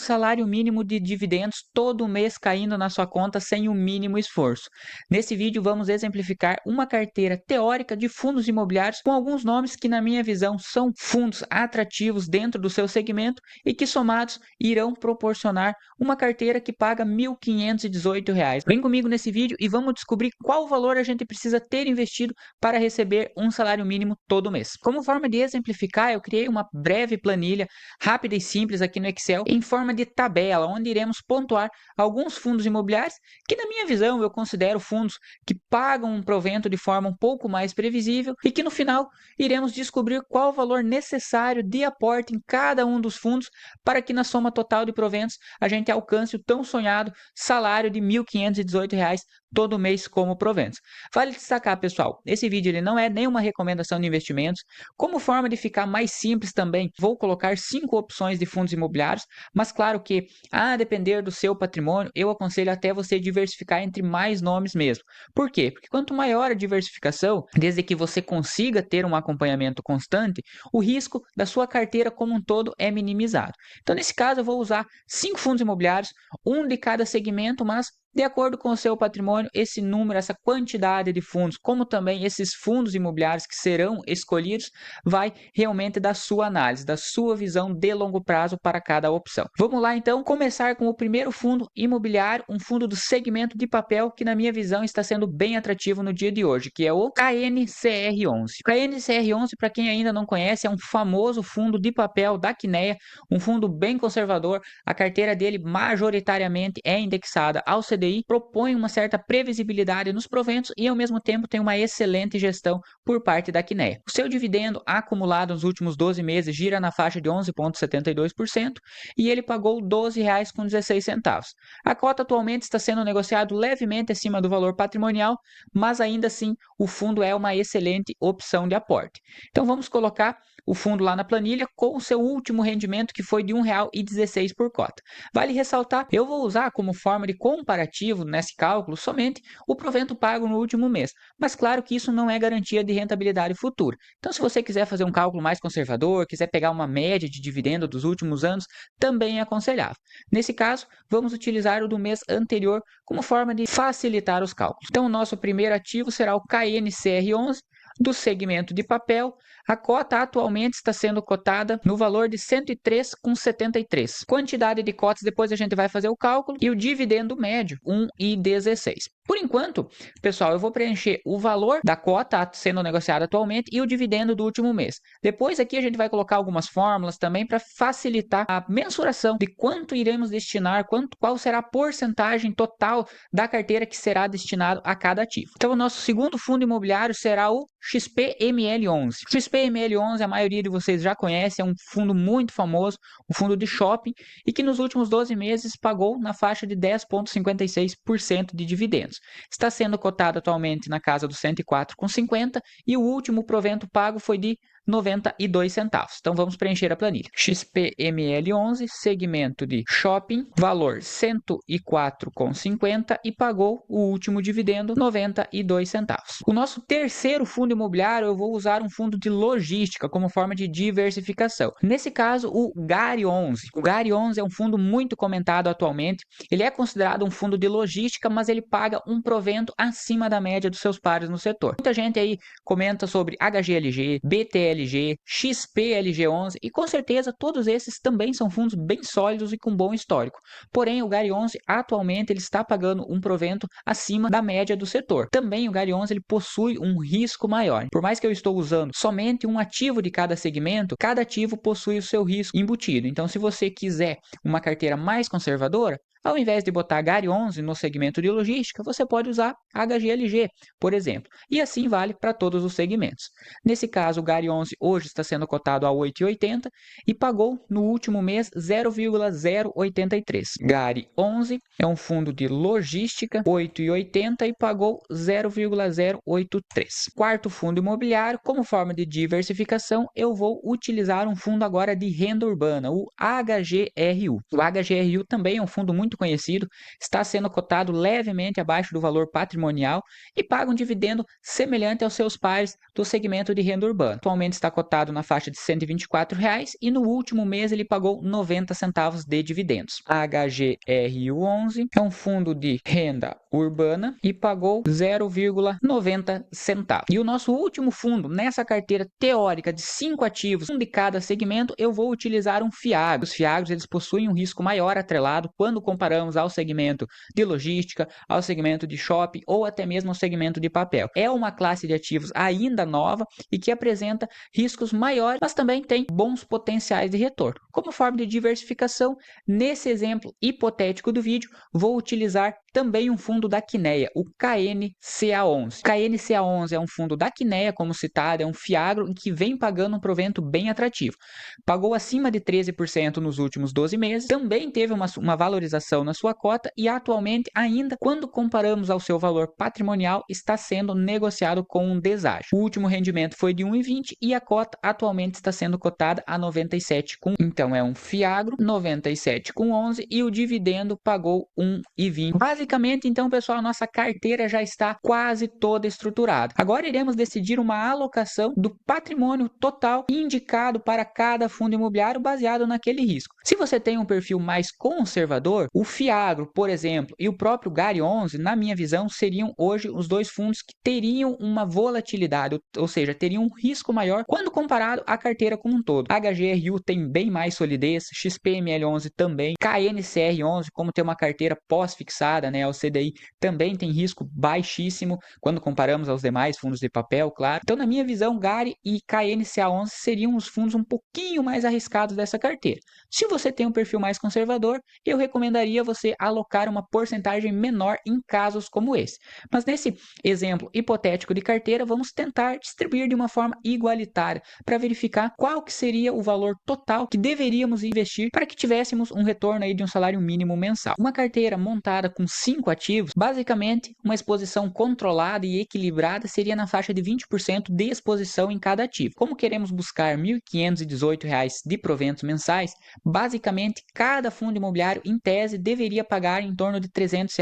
salário mínimo de dividendos todo mês caindo na sua conta sem o mínimo esforço. Nesse vídeo vamos exemplificar uma carteira teórica de fundos imobiliários com alguns nomes que na minha visão são fundos atrativos dentro do seu segmento e que somados irão proporcionar uma carteira que paga R$ 1.518. Vem comigo nesse vídeo e vamos descobrir qual valor a gente precisa ter investido para receber um salário mínimo todo mês. Como forma de exemplificar, eu criei uma breve planilha rápida e simples aqui no Excel em forma de tabela, onde iremos pontuar alguns fundos imobiliários que, na minha visão, eu considero fundos que pagam um provento de forma um pouco mais previsível e que no final iremos descobrir qual o valor necessário de aporte em cada um dos fundos para que na soma total de proventos a gente alcance o tão sonhado salário de R$ 1.518 todo mês como proventos. Vale destacar, pessoal, esse vídeo ele não é nenhuma recomendação de investimentos. Como forma de ficar mais simples também, vou colocar 5 opções de fundos imobiliários, mas claro que, a depender do seu patrimônio, eu aconselho até você diversificar entre mais nomes mesmo. Por quê? Porque quanto maior a diversificação, desde que você consiga ter um acompanhamento constante, o risco da sua carteira como um todo é minimizado. Então, nesse caso, eu vou usar 5 fundos imobiliários, um de cada segmento, mas de acordo com o seu patrimônio, esse número, essa quantidade de fundos, como também esses fundos imobiliários que serão escolhidos, vai realmente da sua análise, da sua visão de longo prazo para cada opção. Vamos lá então começar com o primeiro fundo imobiliário, um fundo do segmento de papel que na minha visão está sendo bem atrativo no dia de hoje, que é o KNCR11. O KNCR11, para quem ainda não conhece, é um famoso fundo de papel da Quineia, um fundo bem conservador. A carteira dele majoritariamente é indexada ao CDI, propõe uma certa previsibilidade nos proventos e ao mesmo tempo tem uma excelente gestão por parte da Quineia. O seu dividendo acumulado nos últimos 12 meses gira na faixa de 11,72% e ele pagou R$ 12,16. A cota atualmente está sendo negociado levemente acima do valor patrimonial, mas ainda assim o fundo é uma excelente opção de aporte. Então vamos colocar o fundo lá na planilha com o seu último rendimento, que foi de R$ 1,16 por cota. Vale ressaltar, eu vou usar como forma de comparativo nesse cálculo somente o provento pago no último mês, mas claro que isso não é garantia de rentabilidade futura. Então, se você quiser fazer um cálculo mais conservador, quiser pegar uma média de dividendo dos últimos anos, também é aconselhável. Nesse caso, vamos utilizar o do mês anterior como forma de facilitar os cálculos. Então, o nosso primeiro ativo será o KNCR11, do segmento de papel. A cota atualmente está sendo cotada no valor de R$ 103,73. Quantidade de cotas, depois a gente vai fazer o cálculo, e o dividendo médio, R$ 1,16. Por enquanto, pessoal, eu vou preencher o valor da cota sendo negociada atualmente e o dividendo do último mês. Depois aqui a gente vai colocar algumas fórmulas também para facilitar a mensuração de quanto iremos destinar, qual será a porcentagem total da carteira que será destinado a cada ativo. Então, o nosso segundo fundo imobiliário será o XPML11. O XPML11, a maioria de vocês já conhece, é um fundo muito famoso, um fundo de shopping, e que nos últimos 12 meses pagou na faixa de 10,56% de dividendos. Está sendo cotado atualmente na casa dos R$ 104,50 e o último provento pago foi de 92 centavos. Então vamos preencher a planilha. XPML11, segmento de shopping, valor R$ 104,50 e pagou o último dividendo 92 centavos. O nosso terceiro fundo imobiliário, eu vou usar um fundo de logística como forma de diversificação. Nesse caso, o GARI11. O GARI11 é um fundo muito comentado atualmente. Ele é considerado um fundo de logística, mas ele paga um provento acima da média dos seus pares no setor. Muita gente aí comenta sobre HGLG, BTLG, XPLG11 e com certeza todos esses também são fundos bem sólidos e com bom histórico. Porém, o GARI11 atualmente ele está pagando um provento acima da média do setor. Também o GARI11 ele possui um risco maior. Por mais que eu estou usando somente um ativo de cada segmento, cada ativo possui o seu risco embutido. Então, se você quiser uma carteira mais conservadora, ao invés de botar GARI11 no segmento de logística, você pode usar HGLG, por exemplo. E assim vale para todos os segmentos. Nesse caso, o GARI11 hoje está sendo cotado a R$ 8,80 e pagou no último mês 0,083. GARI11 é um fundo de logística, R$ 8,80 e pagou 0,083. Quarto fundo imobiliário, como forma de diversificação, eu vou utilizar um fundo agora de renda urbana, o HGRU. O HGRU também é um fundo muito muito conhecido, está sendo cotado levemente abaixo do valor patrimonial e paga um dividendo semelhante aos seus pares do segmento de renda urbana. Atualmente está cotado na faixa de R$ 124,00 e no último mês ele pagou 90 centavos de dividendos. A HGRU11 é um fundo de renda urbana e pagou 0,90 centavos. E o nosso último fundo, nessa carteira teórica de 5 ativos, um de cada segmento, eu vou utilizar um FIAGRO. Os FIAGROS eles possuem um risco maior atrelado quando comparamos ao segmento de logística, ao segmento de shopping ou até mesmo ao segmento de papel. É uma classe de ativos ainda nova e que apresenta riscos maiores, mas também tem bons potenciais de retorno. Como forma de diversificação, nesse exemplo hipotético do vídeo, vou utilizar também um fundo da Quineia, o KNCA11. O KNCA11 é um fundo da Quineia, como citado, é um FIAGRO que vem pagando um provento bem atrativo. Pagou acima de 13% nos últimos 12 meses, também teve uma valorização na sua cota e atualmente, ainda quando comparamos ao seu valor patrimonial, está sendo negociado com um deságio. O último rendimento foi de 1,20 e a cota atualmente está sendo cotada a 97 com. Então é um FIAGRO 97 com 11 e o dividendo pagou 1,20. Basicamente, então, pessoal, a nossa carteira já está quase toda estruturada. Agora iremos decidir uma alocação do patrimônio total indicado para cada fundo imobiliário baseado naquele risco. Se você tem um perfil mais conservador, o FIAGRO, por exemplo, e o próprio GARI11, na minha visão, seriam hoje os dois fundos que teriam uma volatilidade, ou seja, teriam um risco maior quando comparado à carteira como um todo. A HGRU tem bem mais solidez, XPML11 também, KNCR11, como tem uma carteira pós-fixada, né, ao CDI, também tem risco baixíssimo quando comparamos aos demais fundos de papel, claro. Então, na minha visão, GARI e KNCA11 seriam os fundos um pouquinho mais arriscados dessa carteira. Se você tem um perfil mais conservador, eu recomendaria você alocar uma porcentagem menor em casos como esse. Mas nesse exemplo hipotético de carteira, vamos tentar distribuir de uma forma igualitária para verificar qual que seria o valor total que deveríamos investir para que tivéssemos um retorno aí de um salário mínimo mensal. Uma carteira montada com 5 ativos, basicamente uma exposição controlada e equilibrada seria na faixa de 20% de exposição em cada ativo. Como queremos buscar R$ 1.518 de proventos mensais, basicamente cada fundo imobiliário em tese deveria pagar em torno de R$ 300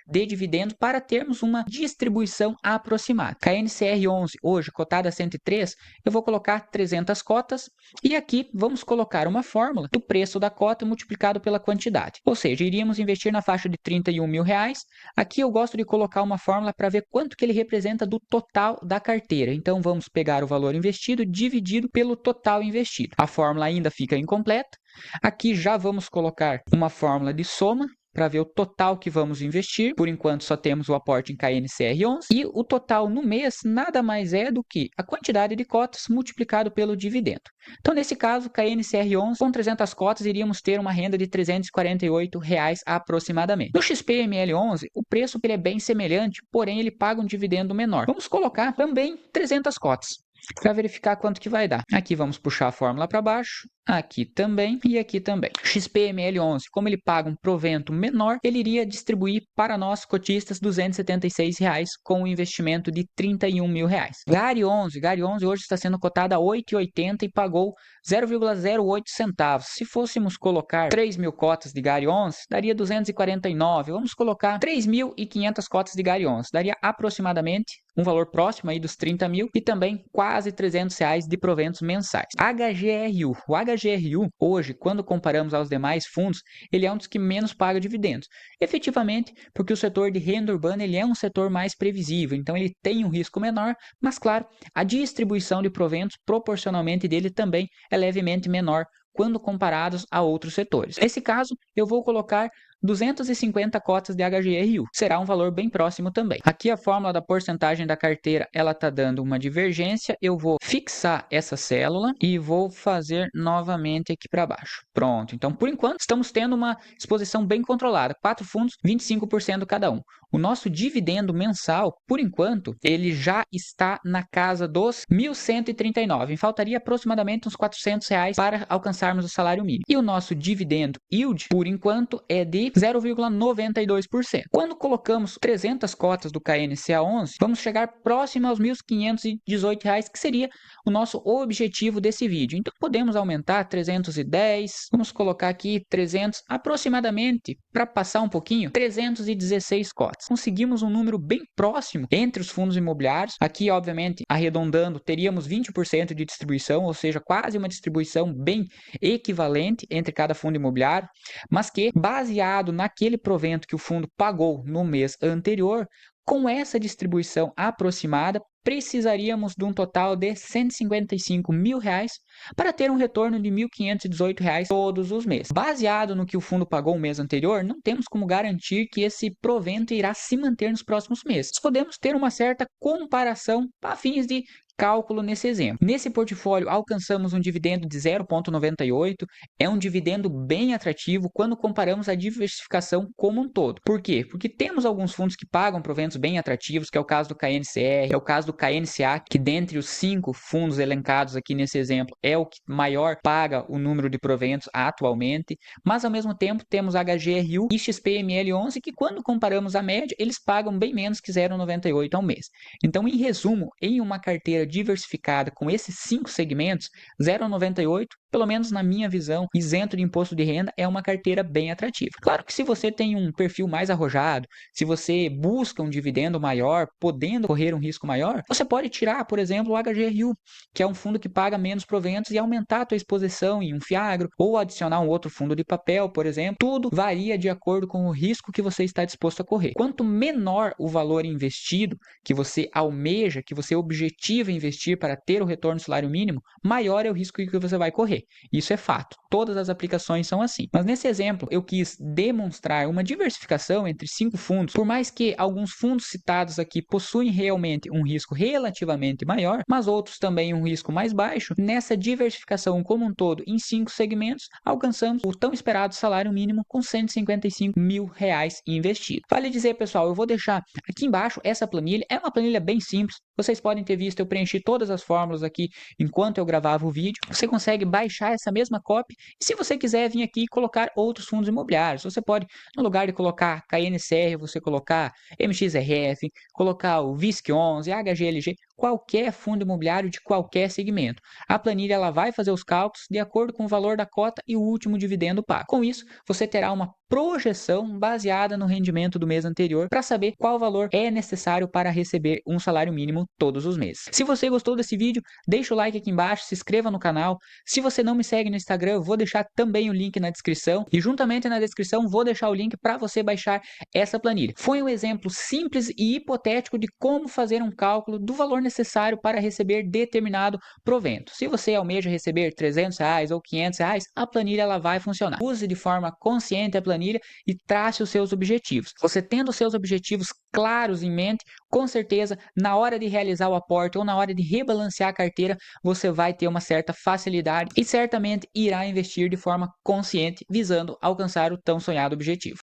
de dividendos para termos uma distribuição aproximada. KNCR11 hoje cotada a 103, eu vou colocar 300 cotas e aqui vamos colocar uma fórmula do preço da cota multiplicado pela quantidade. Ou seja, iríamos investir na faixa de R$ 31.000. Aqui eu gosto de colocar uma fórmula para ver quanto que ele representa do total da carteira. Então vamos pegar o valor investido dividido pelo total investido. A fórmula ainda fica incompleta. Aqui já vamos colocar uma fórmula de soma para ver o total que vamos investir. Por enquanto só temos o aporte em KNCR11 e o total no mês nada mais é do que a quantidade de cotas multiplicado pelo dividendo. Então nesse caso, KNCR11 com 300 cotas iríamos ter uma renda de R$ 348 aproximadamente. No XPML11 o preço ele é bem semelhante, porém ele paga um dividendo menor. Vamos colocar também 300 cotas para verificar quanto que vai dar. Aqui vamos puxar a fórmula para baixo, aqui também e aqui também. XPML11, como ele paga um provento menor, ele iria distribuir para nós cotistas R$ 276 com um investimento de R$ 31.000. GARI11 hoje está sendo cotado a 8,80 e pagou 0,08 centavos. Se fôssemos colocar 3.000 cotas de GARI11, daria 249. Vamos colocar 3.500 cotas de GARI11, daria aproximadamente um valor próximo aí dos 30 mil e também quase R$ 300 de proventos mensais. HGRU. O HGRU, hoje, quando comparamos aos demais fundos, ele é um dos que menos paga dividendos. Efetivamente, porque o setor de renda urbana ele é um setor mais previsível, então ele tem um risco menor, mas claro, a distribuição de proventos proporcionalmente dele também é levemente menor quando comparados a outros setores. Nesse caso, eu vou colocar 250 cotas de HGRU. Será um valor bem próximo também. Aqui a fórmula da porcentagem da carteira, ela está dando uma divergência. Eu vou fixar essa célula e vou fazer novamente aqui para baixo. Pronto. Então, por enquanto, estamos tendo uma exposição bem controlada. 4 fundos, 25% cada um. O nosso dividendo mensal, por enquanto, ele já está na casa dos 1.139. Faltaria aproximadamente uns R$ 400 para alcançarmos o salário mínimo. E o nosso dividendo yield, por enquanto, é de 0,92%. Quando colocamos 300 cotas do KNCA11, vamos chegar próximo aos R$ 1.518, que seria o nosso objetivo desse vídeo. Então podemos aumentar 310, vamos colocar aqui 300, aproximadamente, para passar um pouquinho, 316 cotas. Conseguimos um número bem próximo entre os fundos imobiliários. Aqui, obviamente, arredondando, teríamos 20% de distribuição, ou seja, quase uma distribuição bem equivalente entre cada fundo imobiliário, mas que, baseado naquele provento que o fundo pagou no mês anterior, com essa distribuição aproximada, precisaríamos de um total de R$ 155 mil para ter um retorno de R$ 1.518 todos os meses. Baseado no que o fundo pagou o mês anterior, não temos como garantir que esse provento irá se manter nos próximos meses. Podemos ter uma certa comparação a fins de cálculo nesse exemplo. Nesse portfólio, alcançamos um dividendo de 0,98, é um dividendo bem atrativo quando comparamos a diversificação como um todo. Por quê? Porque temos alguns fundos que pagam proventos bem atrativos, que é o caso do KNCR, é o caso do KNCA, que dentre os 5 fundos elencados aqui nesse exemplo, é o que maior paga o número de proventos atualmente, mas ao mesmo tempo temos HGRU e XPML11, que quando comparamos a média, eles pagam bem menos que 0,98 ao mês. Então, em resumo, em uma carteira diversificada com esses 5 segmentos, 0,98, pelo menos na minha visão, isento de imposto de renda, é uma carteira bem atrativa. Claro que se você tem um perfil mais arrojado, se você busca um dividendo maior, podendo correr um risco maior, você pode tirar, por exemplo, o HGRU, que é um fundo que paga menos proventos, e aumentar a tua exposição em um FIAGRO, ou adicionar um outro fundo de papel, por exemplo. Tudo varia de acordo com o risco que você está disposto a correr. Quanto menor o valor investido que você almeja, que você objetiva investir para ter o retorno do salário mínimo, maior é o risco que você vai correr. Isso é fato. Todas as aplicações são assim. Mas nesse exemplo, eu quis demonstrar uma diversificação entre 5 fundos. Por mais que alguns fundos citados aqui possuem realmente um risco relativamente maior, mas outros também um risco mais baixo, nessa diversificação como um todo em 5 segmentos, alcançamos o tão esperado salário mínimo com R$ 155 mil investido. Vale dizer, pessoal, eu vou deixar aqui embaixo essa planilha. É uma planilha bem simples. Vocês podem ter visto, eu preenchi todas as fórmulas aqui enquanto eu gravava o vídeo. Você consegue baixar essa mesma cópia e se você quiser vir aqui e colocar outros fundos imobiliários, você pode, no lugar de colocar KNCR, você colocar MXRF, colocar o VISC11, HGLG, qualquer fundo imobiliário de qualquer segmento. A planilha ela vai fazer os cálculos de acordo com o valor da cota e o último dividendo pago. Com isso, você terá uma projeção baseada no rendimento do mês anterior para saber qual valor é necessário para receber um salário mínimo todos os meses. Se você gostou desse vídeo, deixa o like aqui embaixo, se inscreva no canal. Se você não me segue no Instagram, eu vou deixar também o link na descrição e juntamente na descrição vou deixar o link para você baixar essa planilha. Foi um exemplo simples e hipotético de como fazer um cálculo do valor necessário para receber determinado provento. Se você almeja receber R$300 ou R$500, a planilha ela vai funcionar. Use de forma consciente a planilha e trace os seus objetivos. Você tendo os seus objetivos claros em mente, com certeza, na hora de realizar o aporte ou na hora de rebalancear a carteira, você vai ter uma certa facilidade e certamente irá investir de forma consciente, visando alcançar o tão sonhado objetivo.